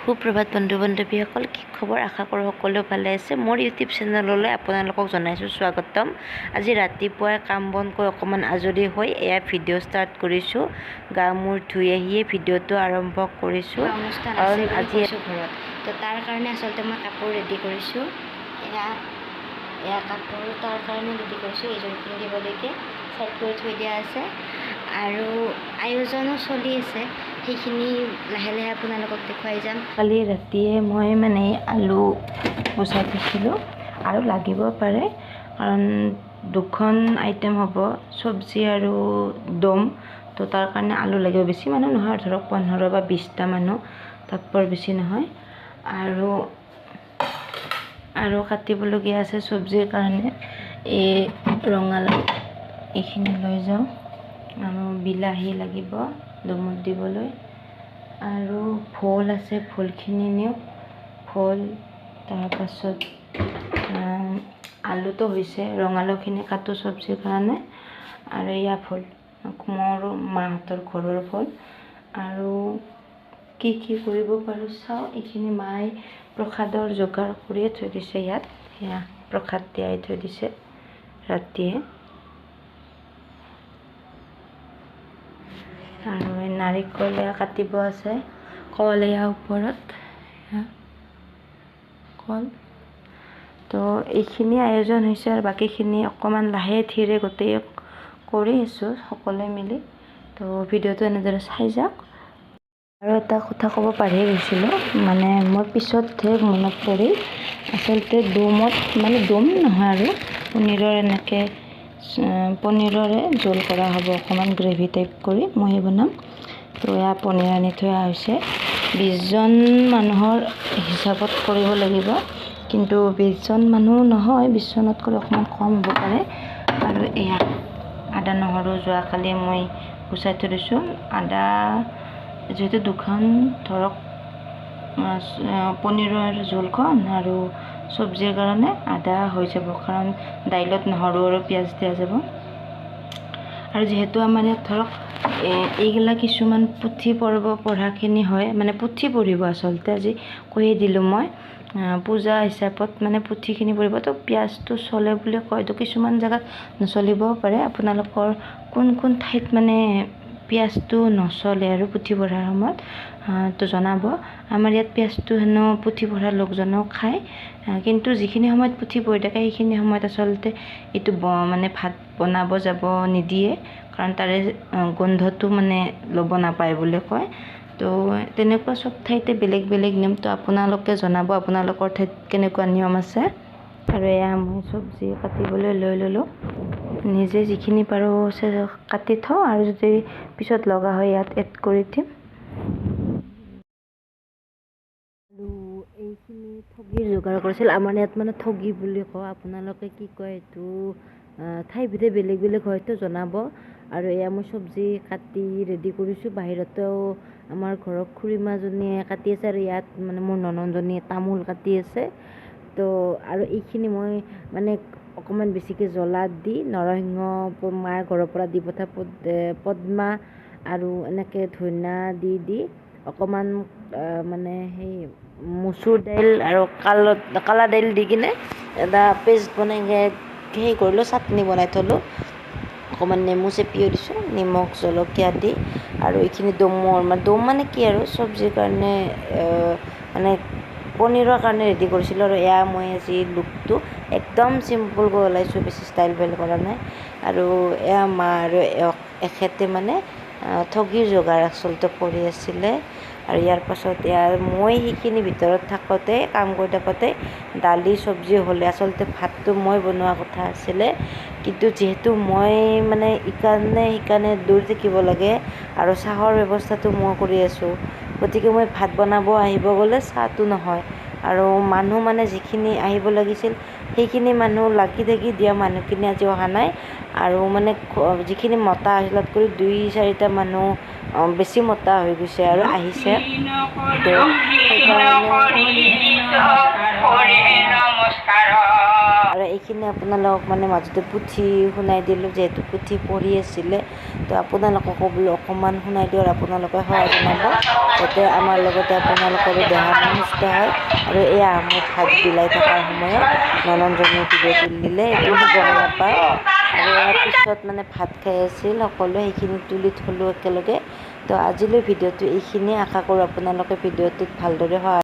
সুপ্ৰভাত বন্ধু বান্ধৱীসকল, কি খবৰ? আশা কৰোঁ সকলো ভালে আছে। মোৰ ইউটিউব চেনেললৈ আপোনালোকক জনাইছোঁ স্বাগতম। আজি ৰাতিপুৱাই কাম বন কৰি অকণমান আজৰি হৈ এয়া ভিডিঅ' ষ্টাৰ্ট কৰিছোঁ। গা মূৰ ধুই আহিয়ে ভিডিঅ'টো আৰম্ভ কৰিছোঁ। অনুষ্ঠান আছে আজি ঘৰত, তো তাৰ কাৰণে আচলতে মই কাপোৰ ৰেডি কৰিছোঁ। এয়া কাপোৰ তাৰ কাৰণে ৰেডি কৰিছোঁ। এইযোৰ পিন্ধিবলৈকে ছেট কৰি থৈ দিয়া আছে আৰু আয়োজনো চলি আছে। সেইখিনি লাহে লাহে আপোনালোকক দেখুৱাই যাম। কালি ৰাতিয়ে মই আলু গুচাই থৈছিলোঁ আৰু লাগিব পাৰে, কাৰণ দুখন আইটেম হ'ব, চব্জি আৰু দম। তো তাৰ কাৰণে আলু লাগিব। বেছি মানুহ নহয়, ধৰক 15 বা 20টা মানুহ, তাত বৰ বেছি নহয়। আৰু কাটিবলগীয়া আছে চব্জিৰ কাৰণে। এই ৰঙালাও এইখিনি লৈ যাওঁ, আৰু বিলাহী লাগিব দমত দিবলৈ, আৰু ভোল আছে, ভোলখিনি নিওঁ। ভোল, তাৰপাছত আলুটো হৈছে, ৰঙালাওখিনি কাটো চব্জিৰ কাৰণে, আৰু এয়া ভোল মোৰ মাহঁতৰ ঘৰৰ ভোল। আৰু কি কৰিব পাৰোঁ চাওঁ। এইখিনি মায়ে প্ৰসাদৰ যোগাৰ কৰিয়ে থৈ দিছে ইয়াত। সেয়া প্ৰসাদ তিয়াই থৈ দিছে ৰাতিয়ে। আৰু নাৰিকল কাটিব আছে, কল এয়া ওপৰত, কল। তো এইখিনি আয়োজন হৈছে, আৰু বাকীখিনি অকণমান লাহে ধীৰে গোটেই কৰি আছোঁ সকলোৱে মিলি। তো ভিডিঅ'টো এনেদৰে চাই যাওক। আৰু এটা কথা ক'ব পাহৰি গৈছিলোঁ, মই পিছতহে মনত পৰি, আচলতে দমত দম নহয় আৰু পনীৰৰে জোল কৰা হ'ব, অকণমান গ্ৰেভি টাইপ কৰি মই বনাম। তো এয়া পনীৰ আনি থৈ অহা হৈছে। 20জন মানুহৰ হিচাপত কৰিব লাগিব, কিন্তু 20জন মানুহ নহয়, 20জনতকৈ অকণমান কম হ'ব পাৰে। আৰু এয়া আদা নহৰু যোৱাকালি মই গুচাই থৈ দিছোঁ। আদা যিহেতু দুখন, ধৰক পনীৰৰ জোলখন আৰু চব্জিৰ কাৰণে আদা হৈ যাব, কাৰণ দাইলত নহৰু আৰু পিঁয়াজ দিয়া যাব। আৰু যিহেতু আমাৰ ইয়াত ধৰক এইগিলা কিছুমান পুথি পঢ়াখিনি হয়, পুথি পঢ়িব আচলতে, আজি কৈয়ে দিলোঁ মই, পূজা হিচাপত পুথিখিনি পঢ়িব। তো পিঁয়াজটো চলে বুলি কয়, তো কিছুমান জেগাত নচলিবও পাৰে। আপোনালোকৰ কোন ঠাইত পিঁয়াজটো নচলে আৰু পুথি পঢ়াৰ সময়ত তো জনাব। আমাৰ ইয়াত পিঁয়াজটো হেনো পুথি পঢ়াৰ লোকজনেও খায়, কিন্তু যিখিনি সময়ত পুথি পঢ়ি থাকে সেইখিনি সময়ত আচলতে এইটো ভাত বনাব যাব নিদিয়ে, কাৰণ তাৰে গোন্ধটো ল'ব নাপায় বুলি কয়। তো তেনেকুৱা চব ঠাইতে বেলেগ বেলেগ নিয়ম। তো আপোনালোকে জনাব আপোনালোকৰ ঠাইত কেনেকুৱা নিয়ম আছে। আৰু এয়া মই চব্জি কাটিবলৈ লৈ ল'লোঁ। নিজে যিখিনি পাৰোঁ কাটি থওঁ, আৰু যদি পিছত লগা হয় ইয়াত এড কৰি দিম। আৰু এইখিনি ঠগিৰ যোগাৰ কৰিছিল। আমাৰ ইয়াত ঠগি বুলি কওঁ, আপোনালোকে কি কয় এইটো ঠাই ভেদে বেলেগ বেলেগ হয়তো জনাব। আৰু এয়া মই চব্জি কাটি ৰেডি কৰিছোঁ। বাহিৰতেও আমাৰ ঘৰৰ খুৰীমাজনীয়ে কাটি আছে, আৰু ইয়াত মোৰ ননন্দজনীয়ে তামোল কাটি আছে। তো আৰু এইখিনি মই অকণমান বেছিকৈ জ্বলা দি, নৰসিংহ মায়ে ঘৰৰ পৰা দি পঠা পদ্মা আৰু এনেকৈ ধনিয়া দি অকণমান সেই মচুৰ দাইল আৰু কালা দাইল দি কিনে এটা পেষ্ট বনাই সেই কৰিলোঁ, চাটনি বনাই থ'লোঁ। অকণমান নেমু চেপিও দিছোঁ, নিমখ জলকীয়া দি। আৰু এইখিনি দম কি আৰু চব্জিৰ কাৰণে পনীৰৰ কাৰণে ৰেডি কৰিছিলোঁ। আৰু এয়া মই আজি লুকটো একদম চিম্পুলকৈ ওলাইছোঁ, বেছি ষ্টাইল বেল কৰা নাই। আৰু এয়া মা আৰু এখেতে ঠগিৰ যোগাৰ আচলতে কৰি আছিলে। আৰু ইয়াৰ পাছত মই সেইখিনি ভিতৰত থাকোঁতে, কাম কৰি থাকোঁতে দালি চব্জি হ'লে আচলতে ভাতটো মই বনোৱা কথা আছিলে, কিন্তু যিহেতু মই সেইকাৰণে দৌৰি থাকিব লাগে, আৰু চাহৰ ব্যৱস্থাটো মই কৰি আছোঁ, গতিকে মই ভাত বনাব আহিব গ'লে চাহটো নহয়। আৰু মানুহ যিখিনি আহিব লাগিছিল সেইখিনি মানুহ লাগি দিয়া মানুহখিনি আজি অহা নাই। আৰু যিখিনি মতা আহিছিল তাতকৈ 2-4টা মানুহ বেছি মতা হৈ গৈছে আৰু আহিছে। তো সেইকাৰণে আৰু এইখিনি আপোনালোকক মানে মাজতে পুথি শুনাই দিলোঁ, যিহেতু পুথি পঢ়ি আছিলে। তো আপোনালোককো বোলো অকণমান শুনাই দিওঁ আৰু আপোনালোকে সহায় জনাব, যাতে আমাৰ লগতে আপোনালোকৰো দেহাটো সুস্থ হয়। আৰু এয়া মোৰ ভাত বিলাই থকাৰ সময়ত ননন্দজনীয়ে ভিডিঅ' তুলি দিলে, এইটো গম নাপায়। আৰু ইয়াৰ পিছত মানে ভাত খাই আছিল সকলোৱে, সেইখিনি তুলি থলোঁ একেলগে। তো আজিলৈ ভিডিঅ'টো এইখিনিয়ে। আশা কৰোঁ আপোনালোকে ভিডিঅ'টোত ভালদৰে সহায়